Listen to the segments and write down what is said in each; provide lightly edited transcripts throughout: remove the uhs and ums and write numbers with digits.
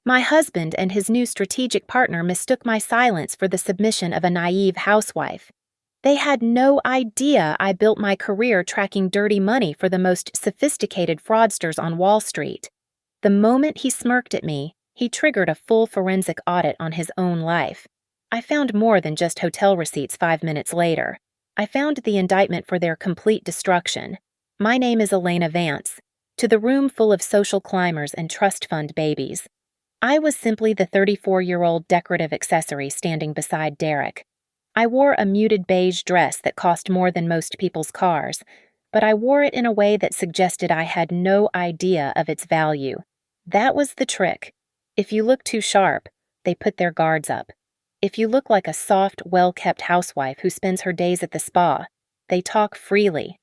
My husband and his new strategic partner mistook my silence for the submission of a naive housewife. They had no idea I built my career tracking dirty money for the most sophisticated fraudsters on Wall Street. The moment he smirked at me, he triggered a full forensic audit on his own life. I found more than just hotel receipts 5 minutes later. I found the indictment for their complete destruction. My name is Elena Vance. To the room full of social climbers and trust fund babies. I was simply the 34-year-old decorative accessory standing beside Derek. I wore a muted beige dress that cost more than most people's cars, but I wore it in a way that suggested I had no idea of its value. That was the trick. If you look too sharp, they put their guards up. If you look like a soft, well-kept housewife who spends her days at the spa, they talk freely.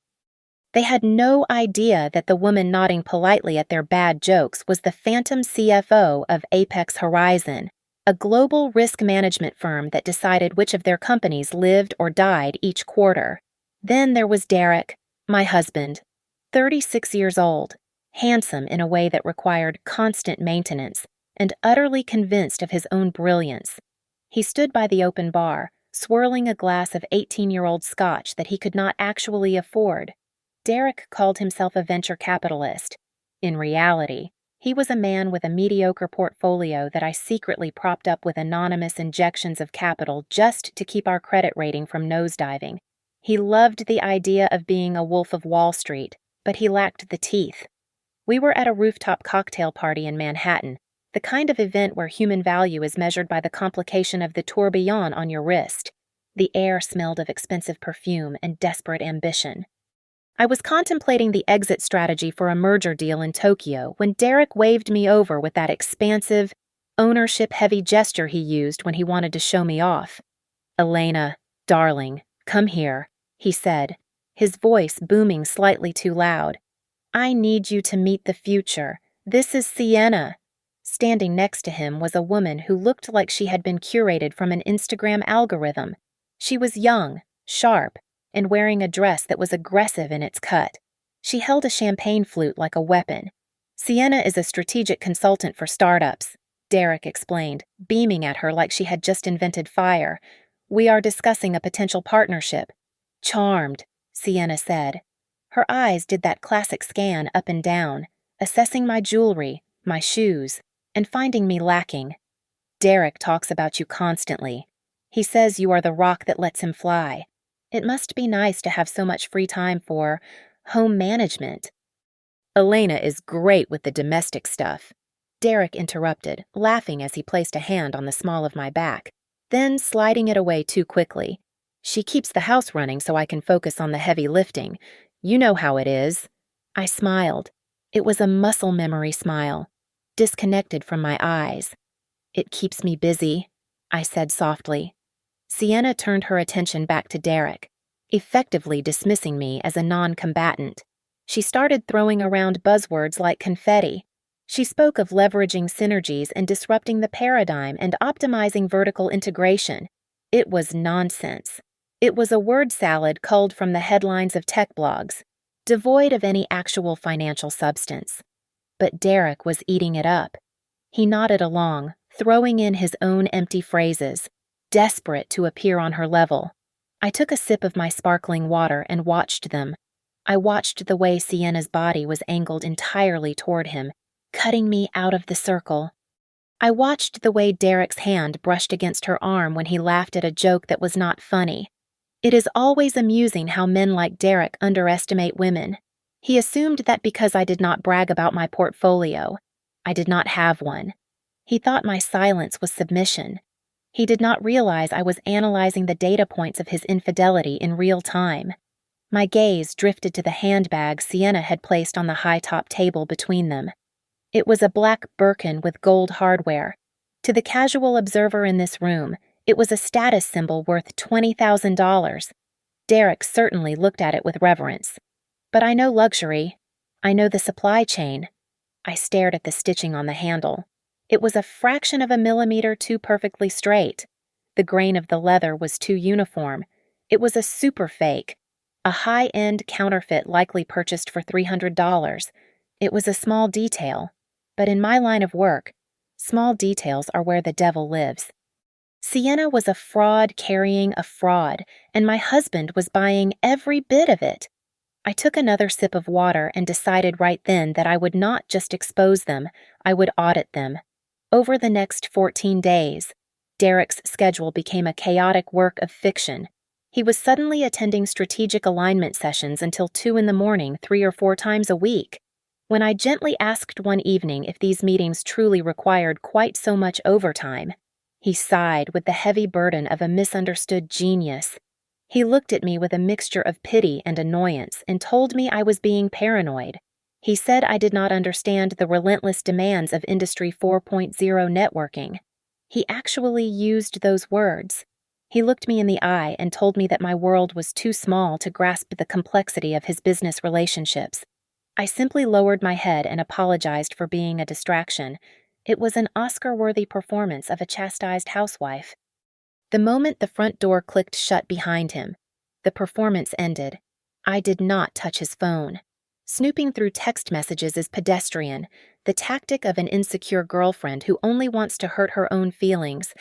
They had no idea that the woman nodding politely at their bad jokes was the phantom CFO of Apex Horizon, a global risk management firm that decided which of their companies lived or died each quarter. Then there was Derek, my husband, 36 years old, handsome in a way that required constant maintenance, and utterly convinced of his own brilliance. He stood by the open bar, swirling a glass of 18-year-old scotch that he could not actually afford. Derek called himself a venture capitalist. In reality, he was a man with a mediocre portfolio that I secretly propped up with anonymous injections of capital just to keep our credit rating from nosediving. He loved the idea of being a wolf of Wall Street, but he lacked the teeth. We were at a rooftop cocktail party in Manhattan, the kind of event where human value is measured by the complication of the tourbillon on your wrist. The air smelled of expensive perfume and desperate ambition. I was contemplating the exit strategy for a merger deal in Tokyo when Derek waved me over with that expansive, ownership-heavy gesture he used when he wanted to show me off. "Elena, darling, come here," he said, his voice booming slightly too loud. "I need you to meet the future. This is Sienna." Standing next to him was a woman who looked like she had been curated from an Instagram algorithm. She was young, sharp, and wearing a dress that was aggressive in its cut. She held a champagne flute like a weapon. "Sienna is a strategic consultant for startups," Derek explained, beaming at her like she had just invented fire. "We are discussing a potential partnership." "Charmed," Sienna said. Her eyes did that classic scan up and down, assessing my jewelry, my shoes, and finding me lacking. "Derek talks about you constantly. He says you are the rock that lets him fly. It must be nice to have so much free time for home management." "Elena is great with the domestic stuff," Derek interrupted, laughing as he placed a hand on the small of my back, then sliding it away too quickly. "She keeps the house running so I can focus on the heavy lifting. You know how it is." I smiled. It was a muscle memory smile, disconnected from my eyes. "It keeps me busy," I said softly. Sienna turned her attention back to Derek, effectively dismissing me as a non-combatant. She started throwing around buzzwords like confetti. She spoke of leveraging synergies and disrupting the paradigm and optimizing vertical integration. It was nonsense. It was a word salad culled from the headlines of tech blogs, devoid of any actual financial substance. But Derek was eating it up. He nodded along, throwing in his own empty phrases, desperate to appear on her level. I took a sip of my sparkling water and watched them. I watched the way Sienna's body was angled entirely toward him, cutting me out of the circle. I watched the way Derek's hand brushed against her arm when he laughed at a joke that was not funny. It is always amusing how men like Derek underestimate women. He assumed that because I did not brag about my portfolio, I did not have one. He thought my silence was submission. He did not realize I was analyzing the data points of his infidelity in real time. My gaze drifted to the handbag Sienna had placed on the high-top table between them. It was a black Birkin with gold hardware. To the casual observer in this room, it was a status symbol worth $20,000. Derek certainly looked at it with reverence. But I know luxury. I know the supply chain. I stared at the stitching on the handle. It was a fraction of a millimeter too perfectly straight. The grain of the leather was too uniform. It was a super fake, a high-end counterfeit likely purchased for $300. It was a small detail, but in my line of work, Small details are where the devil lives. Sienna was a fraud carrying a fraud, and my husband was buying every bit of it. I took another sip of water and decided right then that I would not just expose them, I would audit them. Over the next 14 days, Derek's schedule became a chaotic work of fiction. He was suddenly attending strategic alignment sessions until 2 in the morning 3 or 4 times a week. When I gently asked one evening if these meetings truly required quite so much overtime, he sighed with the heavy burden of a misunderstood genius. He looked at me with a mixture of pity and annoyance and told me I was being paranoid. He said I did not understand the relentless demands of Industry 4.0 networking. He actually used those words. He looked me in the eye and told me that my world was too small to grasp the complexity of his business relationships. I simply lowered my head and apologized for being a distraction. It was an Oscar-worthy performance of a chastised housewife. The moment the front door clicked shut behind him, the performance ended. I did not touch his phone. Snooping through text messages is pedestrian, the tactic of an insecure girlfriend who only wants to hurt her own feelings.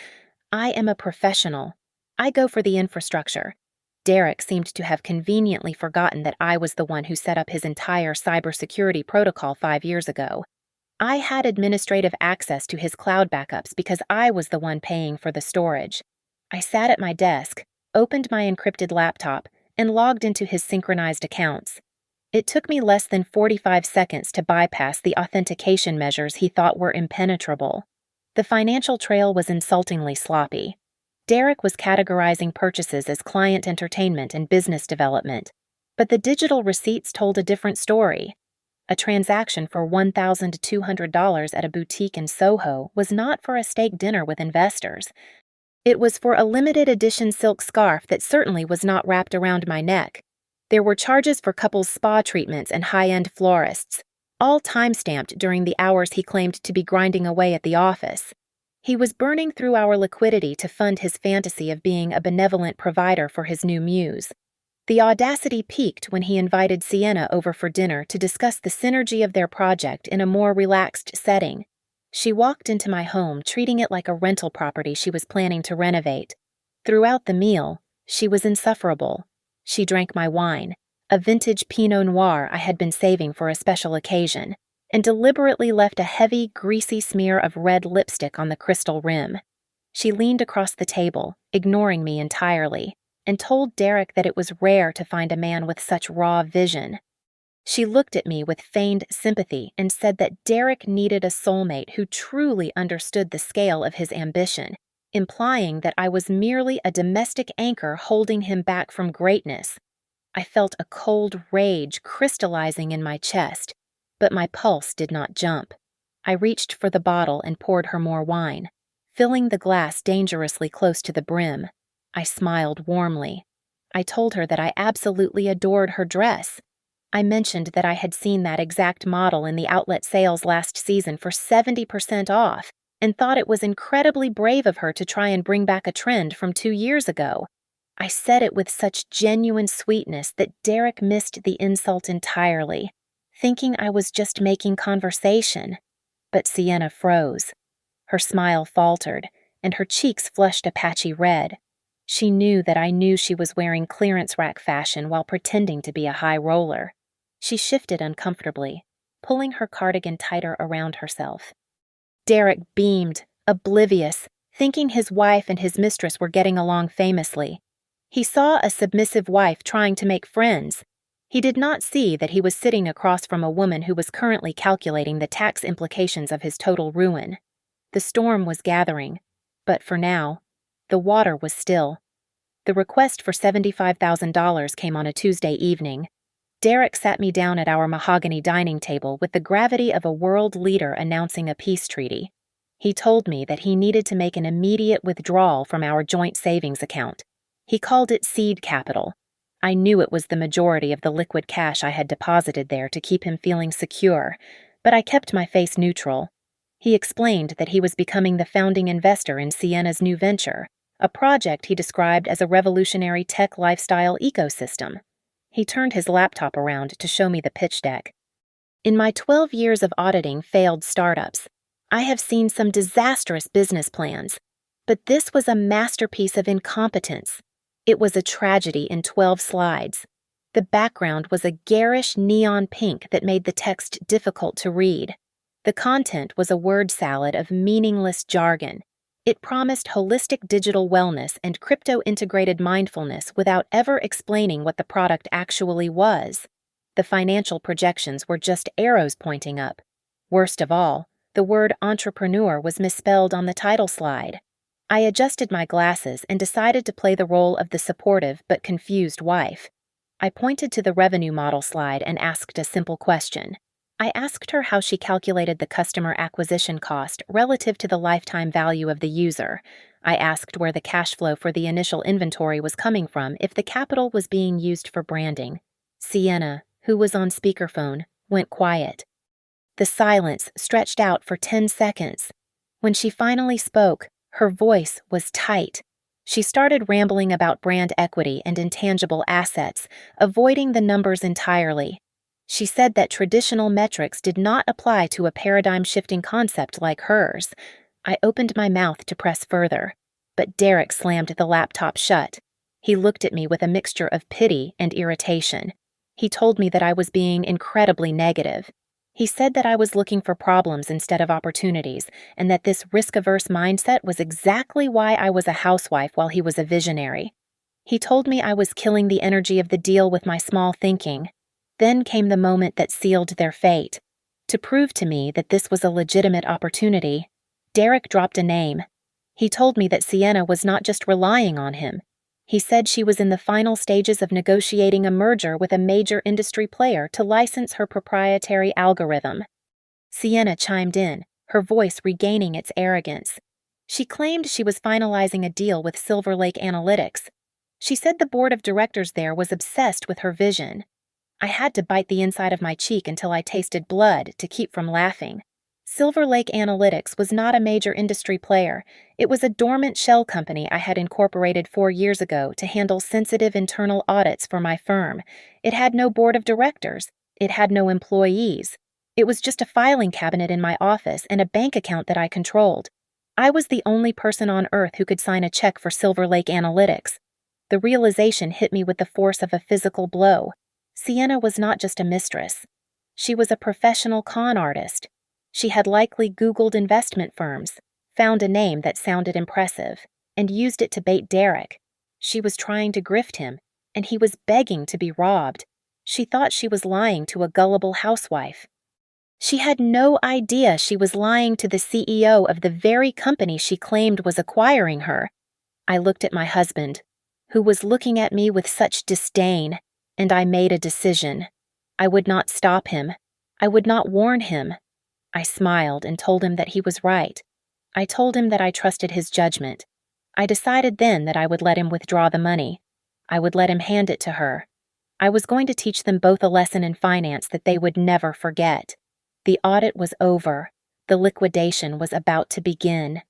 I am a professional. I go for the infrastructure. Derek seemed to have conveniently forgotten that I was the one who set up his entire cybersecurity protocol 5 years ago. I had administrative access to his cloud backups because I was the one paying for the storage. I sat at my desk, opened my encrypted laptop, and logged into his synchronized accounts. It took me less than 45 seconds to bypass the authentication measures he thought were impenetrable. The financial trail was insultingly sloppy. Derek was categorizing purchases as client entertainment and business development, but the digital receipts told a different story. A transaction for $1,200 at a boutique in Soho was not for a steak dinner with investors. It was for a limited edition silk scarf that certainly was not wrapped around my neck. There were charges for couples' spa treatments and high-end florists, all time-stamped during the hours he claimed to be grinding away at the office. He was burning through our liquidity to fund his fantasy of being a benevolent provider for his new muse. The audacity peaked when he invited Sienna over for dinner to discuss the synergy of their project in a more relaxed setting. She walked into my home, treating it like a rental property she was planning to renovate. Throughout the meal, she was insufferable. She drank my wine, a vintage Pinot Noir I had been saving for a special occasion, and deliberately left a heavy, greasy smear of red lipstick on the crystal rim. She leaned across the table, ignoring me entirely, and told Derek that it was rare to find a man with such raw vision. She looked at me with feigned sympathy and said that Derek needed a soulmate who truly understood the scale of his ambition, implying that I was merely a domestic anchor holding him back from greatness. I felt a cold rage crystallizing in my chest, but my pulse did not jump. I reached for the bottle and poured her more wine, filling the glass dangerously close to the brim. I smiled warmly. I told her that I absolutely adored her dress. I mentioned that I had seen that exact model in the outlet sales last season for 70% off and thought it was incredibly brave of her to try and bring back a trend from 2 years ago. I said it with such genuine sweetness that Derek missed the insult entirely, thinking I was just making conversation. But Sienna froze. Her smile faltered, and her cheeks flushed a patchy red. She knew that I knew she was wearing clearance rack fashion while pretending to be a high roller. She shifted uncomfortably, pulling her cardigan tighter around herself. Derek beamed, oblivious, thinking his wife and his mistress were getting along famously. He saw a submissive wife trying to make friends. He did not see that he was sitting across from a woman who was currently calculating the tax implications of his total ruin. The storm was gathering, but for now, the water was still. The request for $75,000 came on a Tuesday evening. Derek sat me down at our mahogany dining table with the gravity of a world leader announcing a peace treaty. He told me that he needed to make an immediate withdrawal from our joint savings account. He called it seed capital. I knew it was the majority of the liquid cash I had deposited there to keep him feeling secure, but I kept my face neutral. He explained that he was becoming the founding investor in Sienna's new venture, a project he described as a revolutionary tech lifestyle ecosystem. He turned his laptop around to show me the pitch deck. In my 12 years of auditing failed startups, I have seen some disastrous business plans, but this was a masterpiece of incompetence. It was a tragedy in 12 slides. The background was a garish neon pink that made the text difficult to read. The content was a word salad of meaningless jargon. It promised holistic digital wellness and crypto-integrated mindfulness without ever explaining what the product actually was. The financial projections were just arrows pointing up. Worst of all, the word entrepreneur was misspelled on the title slide. I adjusted my glasses and decided to play the role of the supportive but confused wife. I pointed to the revenue model slide and asked a simple question. I asked her how she calculated the customer acquisition cost relative to the lifetime value of the user. I asked where the cash flow for the initial inventory was coming from if the capital was being used for branding. Sienna, who was on speakerphone, went quiet. The silence stretched out for 10 seconds. When she finally spoke, her voice was tight. She started rambling about brand equity and intangible assets, avoiding the numbers entirely. She said that traditional metrics did not apply to a paradigm-shifting concept like hers. I opened my mouth to press further, but Derek slammed the laptop shut. He looked at me with a mixture of pity and irritation. He told me that I was being incredibly negative. He said that I was looking for problems instead of opportunities, and that this risk-averse mindset was exactly why I was a housewife while he was a visionary. He told me I was killing the energy of the deal with my small thinking. Then came the moment that sealed their fate. To prove to me that this was a legitimate opportunity, Derek dropped a name. He told me that Sienna was not just relying on him. He said she was in the final stages of negotiating a merger with a major industry player to license her proprietary algorithm. Sienna chimed in, her voice regaining its arrogance. She claimed she was finalizing a deal with Silver Lake Analytics. She said the board of directors there was obsessed with her vision. I had to bite the inside of my cheek until I tasted blood to keep from laughing. Silver Lake Analytics was not a major industry player. It was a dormant shell company I had incorporated 4 years ago to handle sensitive internal audits for my firm. It had no board of directors. It had no employees. It was just a filing cabinet in my office and a bank account that I controlled. I was the only person on earth who could sign a check for Silver Lake Analytics. The realization hit me with the force of a physical blow. Sienna was not just a mistress. She was a professional con artist. She had likely Googled investment firms, found a name that sounded impressive, and used it to bait Derek. She was trying to grift him, and he was begging to be robbed. She thought she was lying to a gullible housewife. She had no idea she was lying to the CEO of the very company she claimed was acquiring her. I looked at my husband, who was looking at me with such disdain, and I made a decision. I would not stop him. I would not warn him. I smiled and told him that he was right. I told him that I trusted his judgment. I decided then that I would let him withdraw the money. I would let him hand it to her. I was going to teach them both a lesson in finance that they would never forget. The audit was over. The liquidation was about to begin.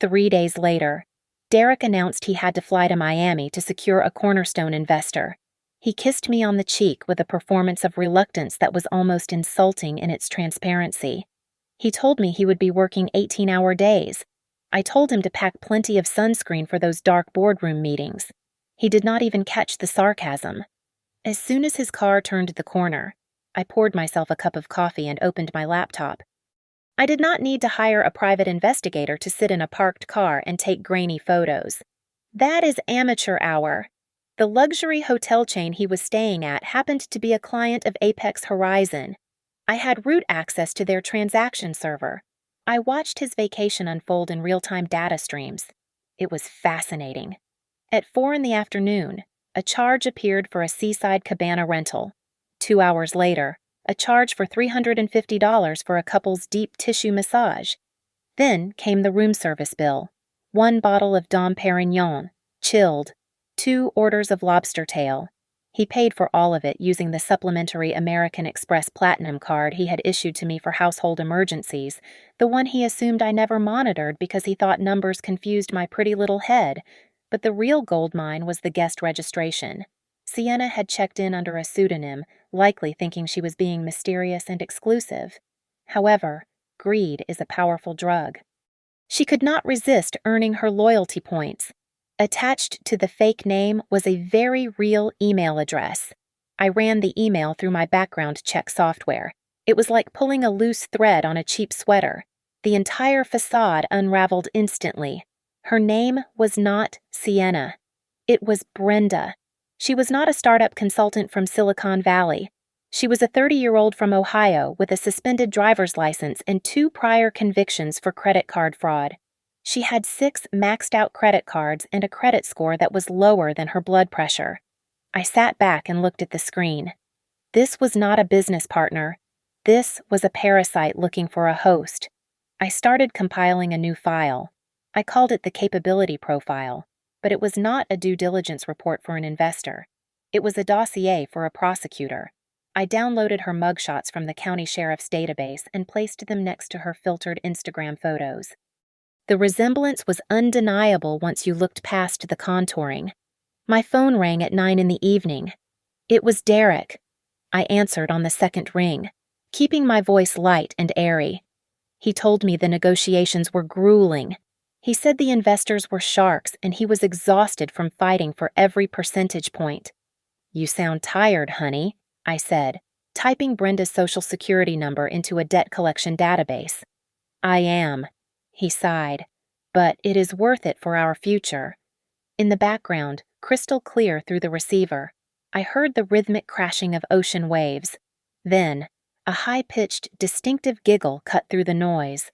3 days later, Derek announced he had to fly to Miami to secure a cornerstone investor. He kissed me on the cheek with a performance of reluctance that was almost insulting in its transparency. He told me he would be working 18-hour days. I told him to pack plenty of sunscreen for those dark boardroom meetings. He did not even catch the sarcasm. As soon as his car turned the corner, I poured myself a cup of coffee and opened my laptop. I did not need to hire a private investigator to sit in a parked car and take grainy photos. That is amateur hour. The luxury hotel chain he was staying at happened to be a client of Apex Horizon. I had root access to their transaction server. I watched his vacation unfold in real-time data streams. It was fascinating. At 4 in the afternoon, a charge appeared for a seaside cabana rental. 2 hours later, a charge for $350 for a couple's deep tissue massage. Then came the room service bill. 1 bottle of Dom Perignon, chilled. 2 orders of lobster tail. He paid for all of it using the supplementary American Express Platinum card he had issued to me for household emergencies, the one he assumed I never monitored because he thought numbers confused my pretty little head. But the real gold mine was the guest registration. Sienna had checked in under a pseudonym, likely thinking she was being mysterious and exclusive. However, Greed is a powerful drug. She could not resist earning her loyalty points. Attached to the fake name was a very real email address. I ran the email through my background check software. It was like pulling a loose thread on a cheap sweater. The entire facade unraveled instantly. Her name was not Sienna. It was Brenda. She was not a startup consultant from Silicon Valley. She was a 30-year-old from Ohio with a suspended driver's license and 2 prior convictions for credit card fraud. She had 6 maxed-out credit cards and a credit score that was lower than her blood pressure. I sat back and looked at the screen. This was not a business partner. This was a parasite looking for a host. I started compiling a new file. I called it the capability profile, but it was not a due diligence report for an investor. It was a dossier for a prosecutor. I downloaded her mugshots from the county sheriff's database and placed them next to her filtered Instagram photos. The resemblance was undeniable once you looked past the contouring. My phone rang at 9 in the evening. It was Derek. I answered on the second ring, keeping my voice light and airy. He told me the negotiations were grueling. He said the investors were sharks and he was exhausted from fighting for every percentage point. "You sound tired, honey," I said, typing Brenda's social security number into a debt collection database. "I am," he sighed, "but it is worth it for our future." In the background, crystal clear through the receiver, I heard the rhythmic crashing of ocean waves. Then, a high-pitched, distinctive giggle cut through the noise.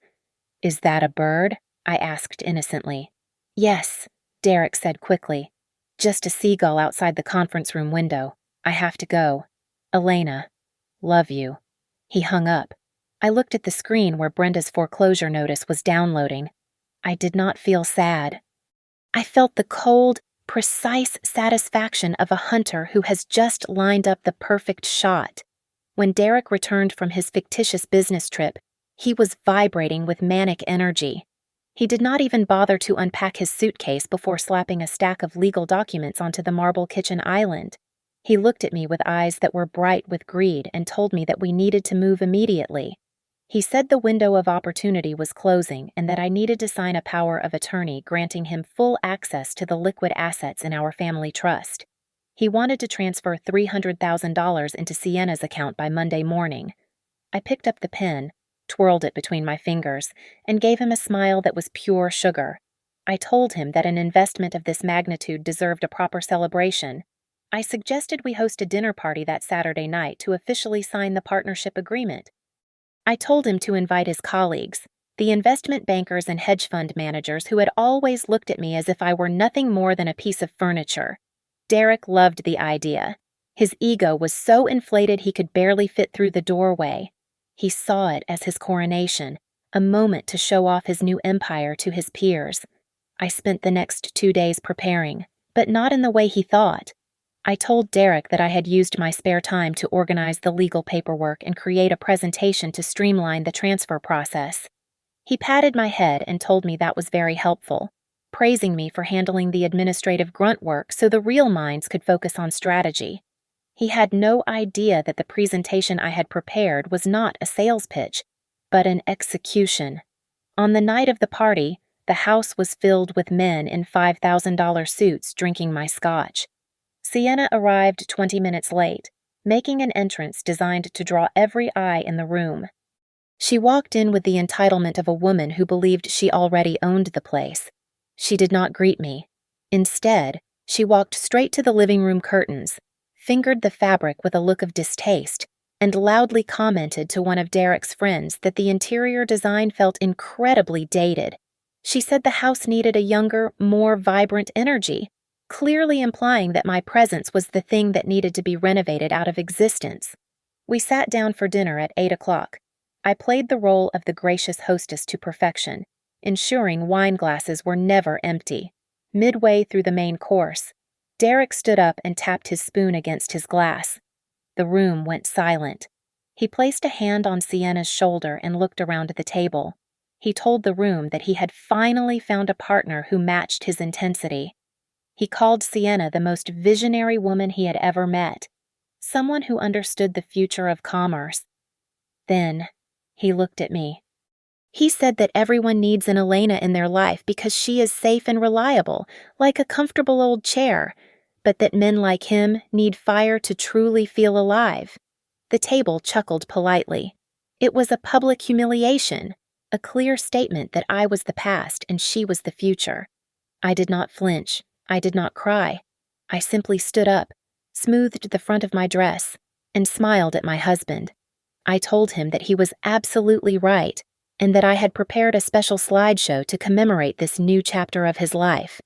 "Is that a bird?" I asked innocently. "Yes," Derek said quickly. "Just a seagull outside the conference room window. I have to go. Elena, love you." He hung up. I looked at the screen where Brenda's foreclosure notice was downloading. I did not feel sad. I felt the cold, precise satisfaction of a hunter who has just lined up the perfect shot. When Derek returned from his fictitious business trip, he was vibrating with manic energy. He did not even bother to unpack his suitcase before slapping a stack of legal documents onto the marble kitchen island. He looked at me with eyes that were bright with greed and told me that we needed to move immediately. He said the window of opportunity was closing and that I needed to sign a power of attorney granting him full access to the liquid assets in our family trust. He wanted to transfer $300,000 into Sienna's account by Monday morning. I picked up the pen, twirled it between my fingers, and gave him a smile that was pure sugar. I told him that an investment of this magnitude deserved a proper celebration. I suggested we host a dinner party that Saturday night to officially sign the partnership agreement. I told him to invite his colleagues, the investment bankers and hedge fund managers who had always looked at me as if I were nothing more than a piece of furniture. Derek loved the idea. His ego was so inflated he could barely fit through the doorway. He saw it as his coronation, a moment to show off his new empire to his peers. I spent the next 2 days preparing, but not in the way he thought. I told Derek that I had used my spare time to organize the legal paperwork and create a presentation to streamline the transfer process. He patted my head and told me that was very helpful, praising me for handling the administrative grunt work so the real minds could focus on strategy. He had no idea that the presentation I had prepared was not a sales pitch, but an execution. On the night of the party, the house was filled with men in $5,000 suits drinking my scotch. Sienna arrived 20 minutes late, making an entrance designed to draw every eye in the room. She walked in with the entitlement of a woman who believed she already owned the place. She did not greet me. Instead, she walked straight to the living room curtains, fingered the fabric with a look of distaste, and loudly commented to one of Derek's friends that the interior design felt incredibly dated. She said the house needed a younger, more vibrant energy, clearly implying that my presence was the thing that needed to be renovated out of existence. We sat down for dinner at 8 o'clock. I played the role of the gracious hostess to perfection, ensuring wine glasses were never empty. Midway through the main course, Derek stood up and tapped his spoon against his glass. The room went silent. He placed a hand on Sienna's shoulder and looked around the table. He told the room that he had finally found a partner who matched his intensity. He called Sienna the most visionary woman he had ever met, someone who understood the future of commerce. Then, he looked at me. He said that everyone needs an Elena in their life because she is safe and reliable, like a comfortable old chair, but that men like him need fire to truly feel alive. The table chuckled politely. It was a public humiliation, a clear statement that I was the past and she was the future. I did not flinch. I did not cry. I simply stood up, smoothed the front of my dress, and smiled at my husband. I told him that he was absolutely right and that I had prepared a special slideshow to commemorate this new chapter of his life.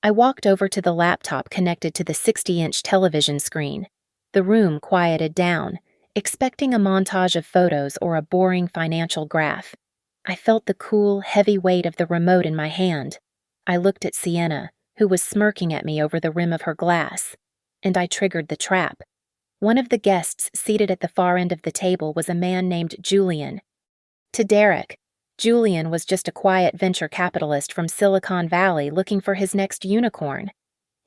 I walked over to the laptop connected to the 60-inch television screen. The room quieted down, expecting a montage of photos or a boring financial graph. I felt the cool, heavy weight of the remote in my hand. I looked at Sienna, who was smirking at me over the rim of her glass, and I triggered the trap. One of the guests seated at the far end of the table was a man named Julian. To Derek, Julian was just a quiet venture capitalist from Silicon Valley looking for his next unicorn.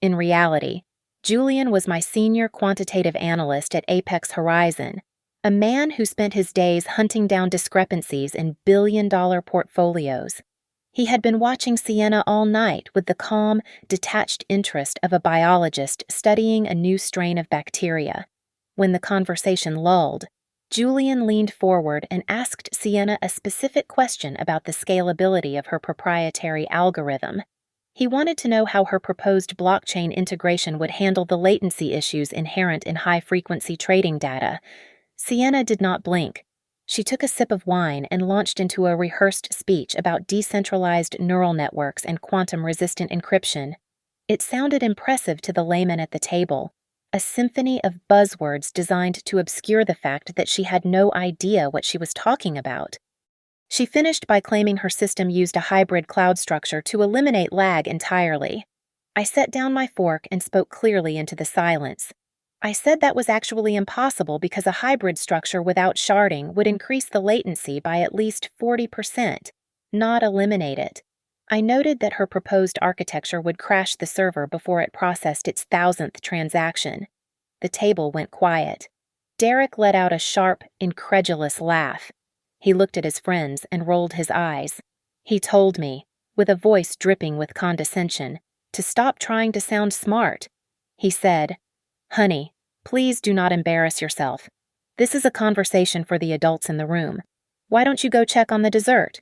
In reality, Julian was my senior quantitative analyst at Apex Horizon, a man who spent his days hunting down discrepancies in billion-dollar portfolios. He had been watching Sienna all night with the calm, detached interest of a biologist studying a new strain of bacteria. When the conversation lulled, Julian leaned forward and asked Sienna a specific question about the scalability of her proprietary algorithm. He wanted to know how her proposed blockchain integration would handle the latency issues inherent in high-frequency trading data. Sienna did not blink. She took a sip of wine and launched into a rehearsed speech about decentralized neural networks and quantum-resistant encryption. It sounded impressive to the layman at the table, a symphony of buzzwords designed to obscure the fact that she had no idea what she was talking about. She finished by claiming her system used a hybrid cloud structure to eliminate lag entirely. I set down my fork and spoke clearly into the silence. I said that was actually impossible because a hybrid structure without sharding would increase the latency by at least 40%, not eliminate it. I noted that her proposed architecture would crash the server before it processed its 1,000th transaction. The table went quiet. Derek let out a sharp, incredulous laugh. He looked at his friends and rolled his eyes. He told me, with a voice dripping with condescension, to stop trying to sound smart. He said, "Honey, please do not embarrass yourself. This is a conversation for the adults in the room. Why don't you go check on the dessert?"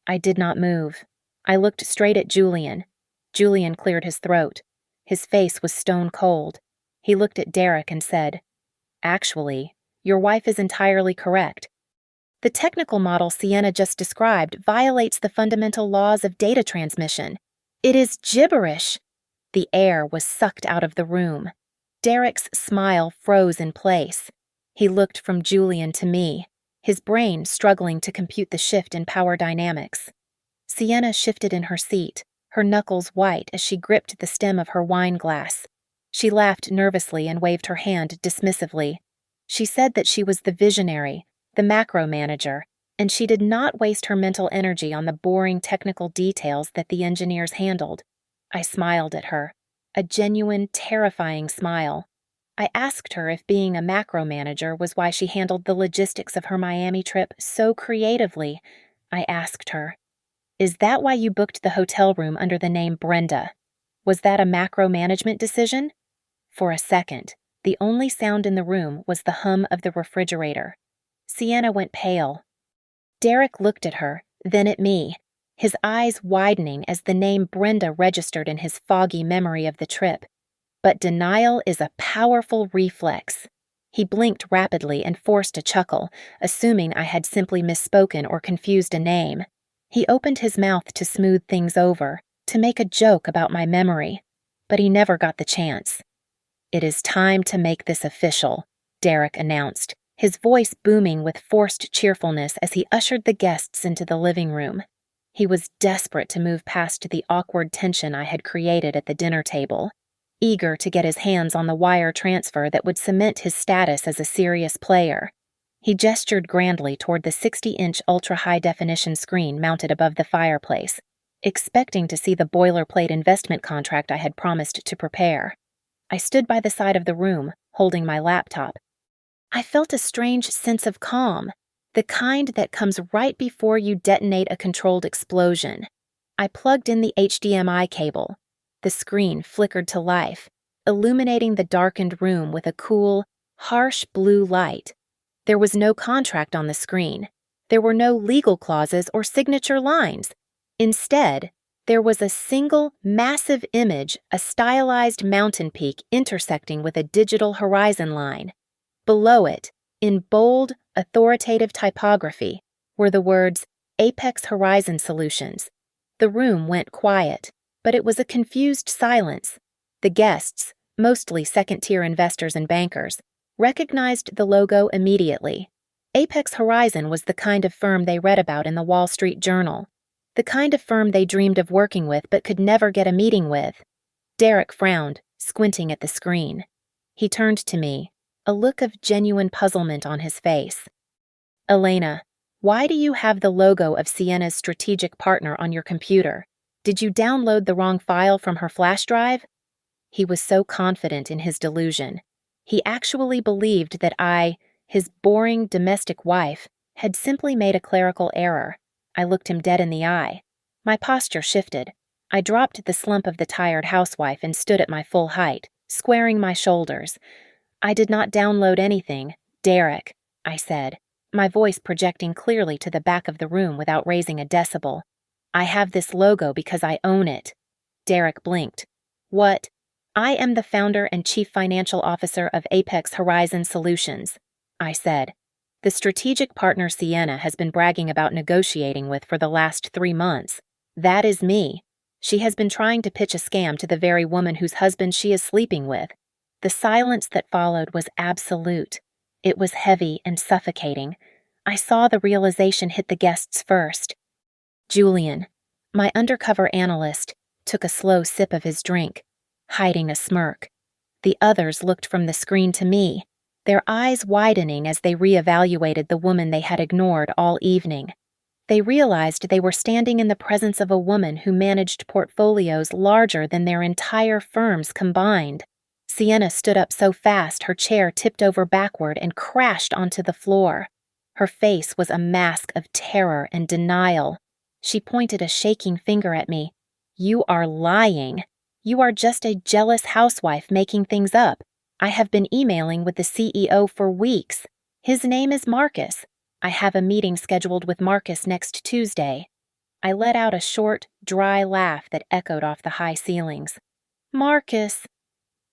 I did not move. I looked straight at Julian. Julian cleared his throat. His face was stone cold. He looked at Derek and said, "Actually, your wife is entirely correct. The technical model Sienna just described violates the fundamental laws of data transmission. It is gibberish." The air was sucked out of the room. Derek's smile froze in place. He looked from Julian to me, his brain struggling to compute the shift in power dynamics. Sienna shifted in her seat, her knuckles white as she gripped the stem of her wine glass. She laughed nervously and waved her hand dismissively. She said that she was the visionary, the macro manager, and she did not waste her mental energy on the boring technical details that the engineers handled. I smiled at her, a genuine, terrifying smile. I asked her if being a macro manager was why she handled the logistics of her Miami trip so creatively. I asked her, "Is that why you booked the hotel room under the name Brenda? Was that a macro management decision?" For a second, the only sound in the room was the hum of the refrigerator. Sienna went pale. Derek looked at her, then at me, his eyes widening as the name Brenda registered in his foggy memory of the trip. But denial is a powerful reflex. He blinked rapidly and forced a chuckle, assuming I had simply misspoken or confused a name. He opened his mouth to smooth things over, to make a joke about my memory, but he never got the chance. "It is time to make this official," Derek announced, his voice booming with forced cheerfulness as he ushered the guests into the living room. He was desperate to move past the awkward tension I had created at the dinner table, eager to get his hands on the wire transfer that would cement his status as a serious player. He gestured grandly toward the 60-inch ultra-high-definition screen mounted above the fireplace, expecting to see the boilerplate investment contract I had promised to prepare. I stood by the side of the room, holding my laptop. I felt a strange sense of calm, The kind that comes right before you detonate a controlled explosion. I plugged in the HDMI cable. The screen flickered to life, illuminating the darkened room with a cool, harsh blue light. There was no contract on the screen. There were no legal clauses or signature lines. Instead, there was a single, massive image, a stylized mountain peak intersecting with a digital horizon line. Below it, in bold, authoritative typography, were the words Apex Horizon Solutions. The room went quiet, but it was a confused silence. The guests, mostly second-tier investors and bankers, recognized the logo immediately. Apex Horizon was the kind of firm they read about in the Wall Street Journal, the kind of firm they dreamed of working with but could never get a meeting with. Derek frowned, squinting at the screen. He turned to me, a look of genuine puzzlement on his face. "Elena, why do you have the logo of Sienna's strategic partner on your computer? Did you download the wrong file from her flash drive?" He was so confident in his delusion. He actually believed that I, his boring domestic wife, had simply made a clerical error. I looked him dead in the eye. My posture shifted. I dropped the slump of the tired housewife and stood at my full height, squaring my shoulders. "I did not download anything, Derek," I said, my voice projecting clearly to the back of the room without raising a decibel. "I have this logo because I own it." Derek blinked. "What?" "I am the founder and chief financial officer of Apex Horizon Solutions," I said. "The strategic partner Sienna has been bragging about negotiating with for the last 3 months. That is me. She has been trying to pitch a scam to the very woman whose husband she is sleeping with." The silence that followed was absolute. It was heavy and suffocating. I saw the realization hit the guests first. Julian, my undercover analyst, took a slow sip of his drink, hiding a smirk. The others looked from the screen to me, their eyes widening as they reevaluated the woman they had ignored all evening. They realized they were standing in the presence of a woman who managed portfolios larger than their entire firms combined. Sienna stood up so fast her chair tipped over backward and crashed onto the floor. Her face was a mask of terror and denial. She pointed a shaking finger at me. "You are lying. You are just a jealous housewife making things up. I have been emailing with the CEO for weeks. His name is Marcus. I have a meeting scheduled with Marcus next Tuesday." I let out a short, dry laugh that echoed off the high ceilings. "Marcus?"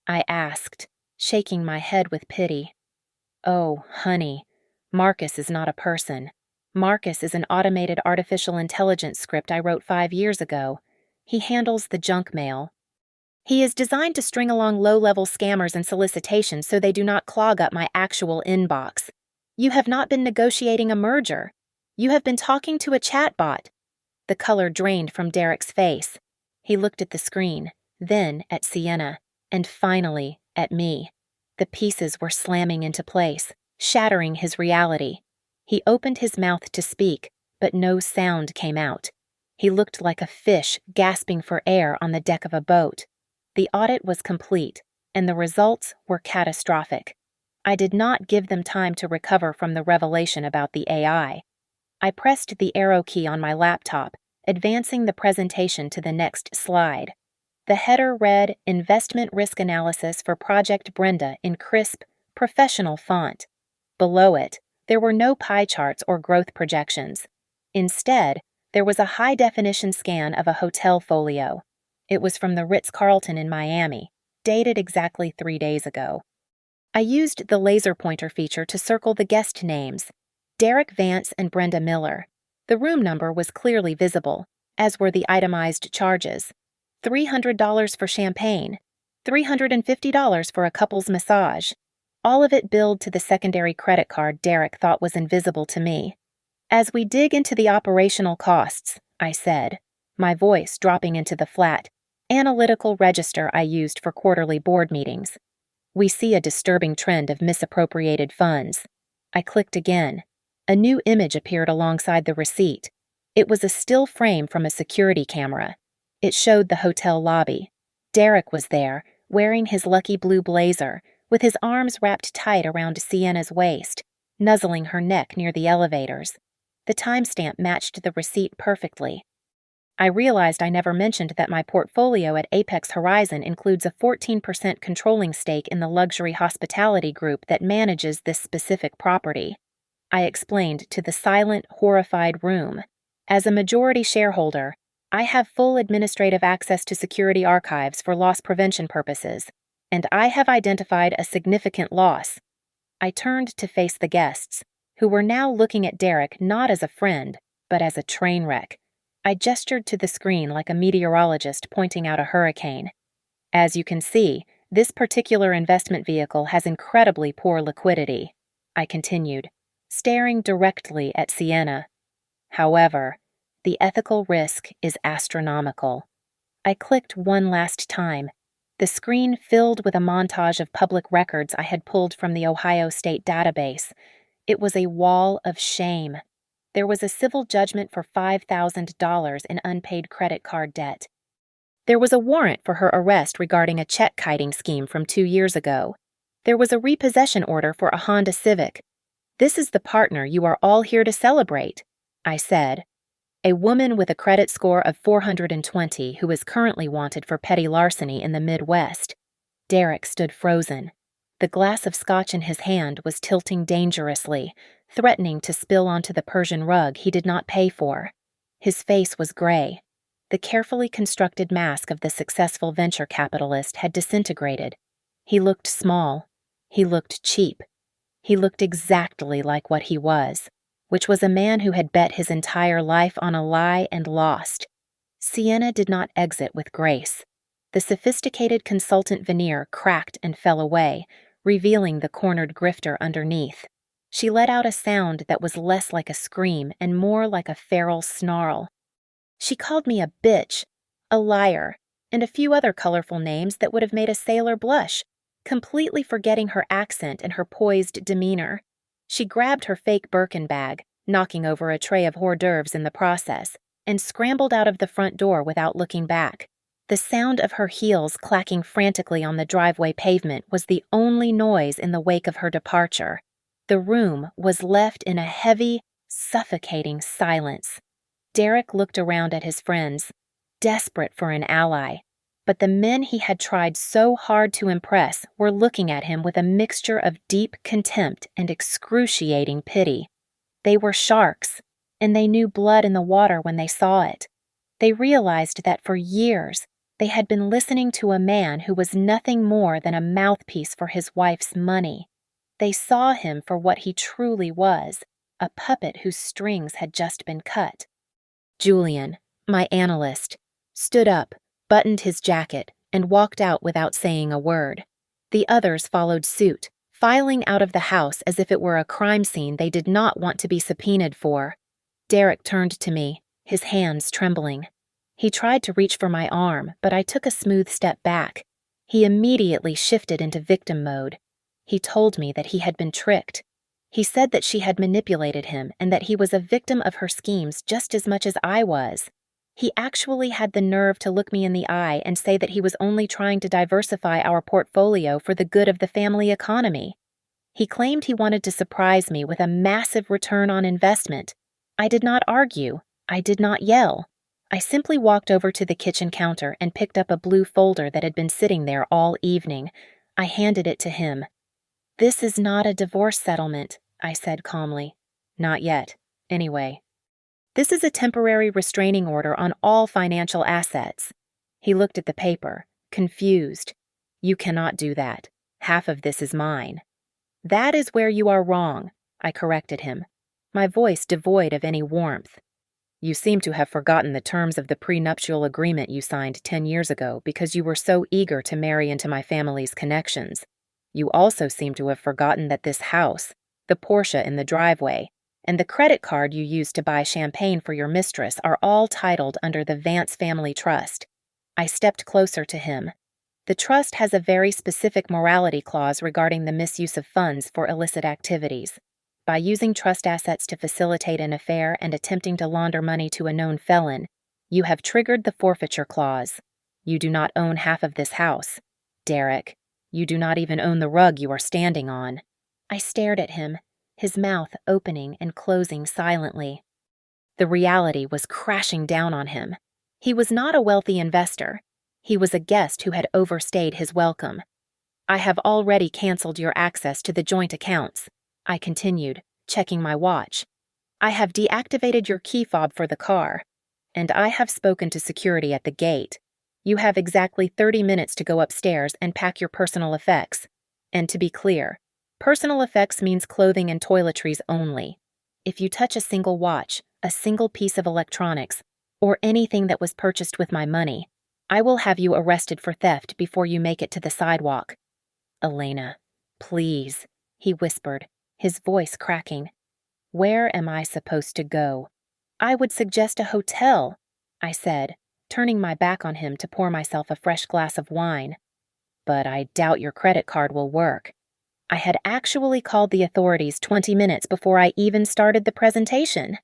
I asked, shaking my head with pity. "Oh, honey, Marcus is not a person. Marcus is an automated artificial intelligence script I wrote 5 years ago. He handles the junk mail. He is designed to string along low-level scammers and solicitations so they do not clog up my actual inbox. You have not been negotiating a merger. You have been talking to a chatbot." The color drained from Derek's face. He looked at the screen, then at Sienna, and finally at me. The pieces were slamming into place, shattering his reality. He opened his mouth to speak, but no sound came out. He looked like a fish gasping for air on the deck of a boat. The audit was complete, and the results were catastrophic. I did not give them time to recover from the revelation about the AI. I pressed the arrow key on my laptop, advancing the presentation to the next slide. The header read Investment Risk Analysis for Project Brenda in crisp, professional font. Below it, there were no pie charts or growth projections. Instead, there was a high-definition scan of a hotel folio. It was from the Ritz-Carlton in Miami, dated exactly 3 days ago. I used the laser pointer feature to circle the guest names, Derek Vance and Brenda Miller. The room number was clearly visible, as were the itemized charges. $300 for champagne, $350 for a couple's massage. All of it billed to the secondary credit card Derek thought was invisible to me. "As we dig into the operational costs," I said, my voice dropping into the flat, analytical register I used for quarterly board meetings, "we see a disturbing trend of misappropriated funds." I clicked again. A new image appeared alongside the receipt. It was a still frame from a security camera. It showed the hotel lobby. Derek was there, wearing his lucky blue blazer, with his arms wrapped tight around Sienna's waist. nuzzling her neck near the elevators. The timestamp matched the receipt perfectly. I realized I never mentioned that my portfolio at Apex Horizon includes a 14% controlling stake in the luxury hospitality group that manages this specific property. I explained to the silent, horrified room. As a majority shareholder, I have full administrative access to security archives for loss prevention purposes, and I have identified a significant loss. I turned to face the guests, who were now looking at Derek not as a friend, but as a train wreck. I gestured to the screen like a meteorologist pointing out a hurricane. As you can see, this particular investment vehicle has incredibly poor liquidity, I continued, staring directly at Sienna. However, the ethical risk is astronomical. I clicked one last time. The screen filled with a montage of public records I had pulled from the Ohio State database. It was a wall of shame. There was a civil judgment for $5,000 in unpaid credit card debt. There was a warrant for her arrest regarding a check-kiting scheme from 2 years ago. There was a repossession order for a Honda Civic. This is the partner you are all here to celebrate, I said. A woman with a credit score of 420 who is currently wanted for petty larceny in the Midwest. Derek stood frozen. The glass of scotch in his hand was tilting dangerously, threatening to spill onto the Persian rug he did not pay for. His face was gray. The carefully constructed mask of the successful venture capitalist had disintegrated. He looked small. He looked cheap. He looked exactly like what he was, which was a man who had bet his entire life on a lie and lost. Sienna did not exit with grace. The sophisticated consultant veneer cracked and fell away, revealing the cornered grifter underneath. She let out a sound that was less like a scream and more like a feral snarl. She called me a bitch, a liar, and a few other colorful names that would have made a sailor blush, completely forgetting her accent and her poised demeanor. She grabbed her fake Birkin bag, knocking over a tray of hors d'oeuvres in the process, and scrambled out of the front door without looking back. The sound of her heels clacking frantically on the driveway pavement was the only noise in the wake of her departure. The room was left in a heavy, suffocating silence. Derek looked around at his friends, desperate for an ally, but the men he had tried so hard to impress were looking at him with a mixture of deep contempt and excruciating pity. They were sharks, and they knew blood in the water when they saw it. They realized that for years they had been listening to a man who was nothing more than a mouthpiece for his wife's money. They saw him for what he truly was, a puppet whose strings had just been cut. Julian, my analyst, stood up, buttoned his jacket, and walked out without saying a word. The others followed suit, filing out of the house as if it were a crime scene they did not want to be subpoenaed for. Derek turned to me, his hands trembling. He tried to reach for my arm, but I took a smooth step back. He immediately shifted into victim mode. He told me that he had been tricked. He said that she had manipulated him and that he was a victim of her schemes just as much as I was. He actually had the nerve to look me in the eye and say that he was only trying to diversify our portfolio for the good of the family economy. He claimed he wanted to surprise me with a massive return on investment. I did not argue. I did not yell. I simply walked over to the kitchen counter and picked up a blue folder that had been sitting there all evening. I handed it to him. "This is not a divorce settlement," I said calmly. "Not yet. Anyway. This is a temporary restraining order on all financial assets." He looked at the paper, confused. "You cannot do that. Half of this is mine." "That is where you are wrong," I corrected him, my voice devoid of any warmth. "You seem to have forgotten the terms of the prenuptial agreement you signed 10 years ago because you were so eager to marry into my family's connections. You also seem to have forgotten that this house, the Porsche in the driveway, and the credit card you used to buy champagne for your mistress are all titled under the Vance Family Trust." I stepped closer to him. "The trust has a very specific morality clause regarding the misuse of funds for illicit activities. By using trust assets to facilitate an affair and attempting to launder money to a known felon, you have triggered the forfeiture clause. You do not own half of this house. Derek, you do not even own the rug you are standing on." I stared at him. his mouth opening and closing silently. The reality was crashing down on him. He was not a wealthy investor. He was a guest who had overstayed his welcome. "I have already canceled your access to the joint accounts," I continued, checking my watch. "I have deactivated your key fob for the car, and I have spoken to security at the gate. You have exactly 30 minutes to go upstairs and pack your personal effects. And to be clear, personal effects means clothing and toiletries only. If you touch a single watch, a single piece of electronics, or anything that was purchased with my money, I will have you arrested for theft before you make it to the sidewalk." "Elena, please," he whispered, his voice cracking. "Where am I supposed to go?" "I would suggest a hotel," I said, turning my back on him to pour myself a fresh glass of wine. "But I doubt your credit card will work." I had actually called the authorities 20 minutes before I even started the presentation.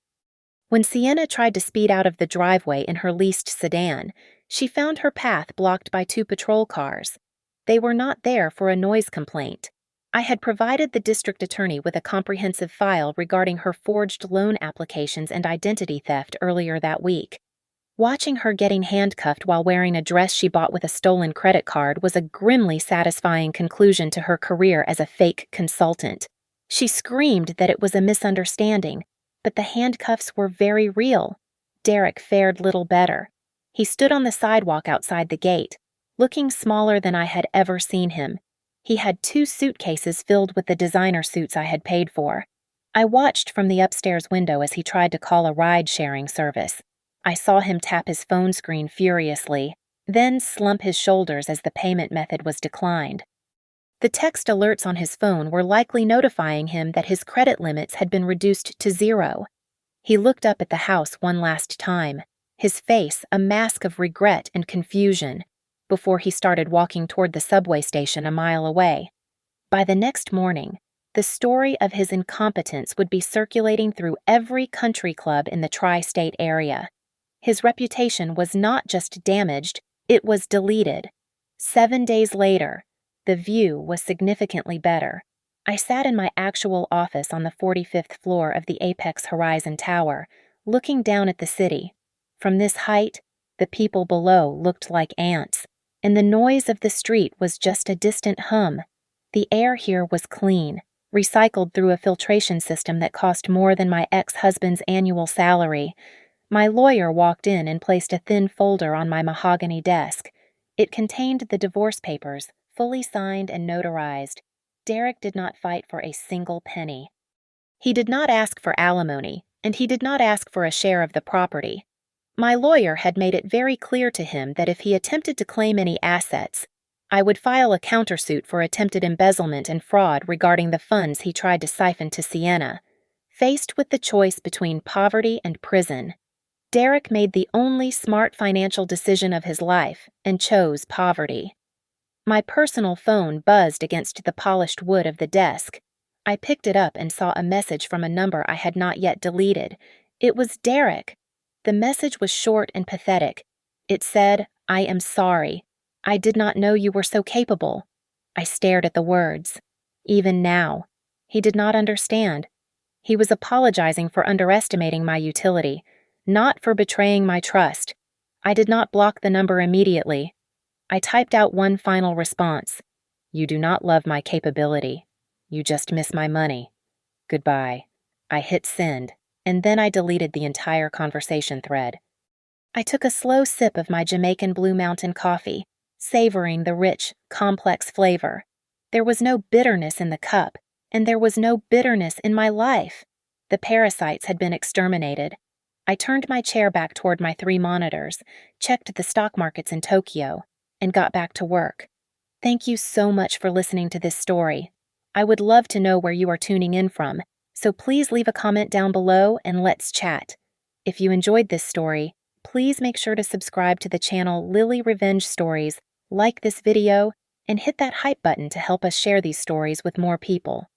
When Sienna tried to speed out of the driveway in her leased sedan, she found her path blocked by 2 patrol cars. They were not there for a noise complaint. I had provided the district attorney with a comprehensive file regarding her forged loan applications and identity theft earlier that week. Watching her getting handcuffed while wearing a dress she bought with a stolen credit card was a grimly satisfying conclusion to her career as a fake consultant. She screamed that it was a misunderstanding, but the handcuffs were very real. Derek fared little better. He stood on the sidewalk outside the gate, looking smaller than I had ever seen him. He had 2 suitcases filled with the designer suits I had paid for. I watched from the upstairs window as he tried to call a ride-sharing service. I saw him tap his phone screen furiously, then slump his shoulders as the payment method was declined. The text alerts on his phone were likely notifying him that his credit limits had been reduced to 0. He looked up at the house one last time, his face a mask of regret and confusion, before he started walking toward the subway station a mile away. By the next morning, the story of his incompetence would be circulating through every country club in the tri-state area. His reputation was not just damaged, it was deleted. 7 days later, the view was significantly better. I sat in my actual office on the 45th floor of the Apex Horizon Tower, looking down at the city. From this height, the people below looked like ants, and the noise of the street was just a distant hum. The air here was clean, recycled through a filtration system that cost more than my ex-husband's annual salary. My lawyer walked in and placed a thin folder on my mahogany desk. It contained the divorce papers, fully signed and notarized. Derek did not fight for a single penny. He did not ask for alimony, and he did not ask for a share of the property. My lawyer had made it very clear to him that if he attempted to claim any assets, I would file a countersuit for attempted embezzlement and fraud regarding the funds he tried to siphon to Sienna. Faced with the choice between poverty and prison, Derek made the only smart financial decision of his life and chose poverty. My personal phone buzzed against the polished wood of the desk. I picked it up and saw a message from a number I had not yet deleted. It was Derek. The message was short and pathetic. It said, "I am sorry. I did not know you were so capable." I stared at the words. Even now, he did not understand. He was apologizing for underestimating my utility, not for betraying my trust. I did not block the number immediately. I typed out one final response. "You do not love my capability. You just miss my money. Goodbye." I hit send, and then I deleted the entire conversation thread. I took a slow sip of my Jamaican Blue Mountain coffee, savoring the rich, complex flavor. There was no bitterness in the cup, and there was no bitterness in my life. The parasites had been exterminated. I turned my chair back toward my 3 monitors, checked the stock markets in Tokyo, and got back to work. Thank you so much for listening to this story. I would love to know where you are tuning in from, so please leave a comment down below and let's chat. If you enjoyed this story, please make sure to subscribe to the channel Lily Revenge Stories, like this video, and hit that hype button to help us share these stories with more people.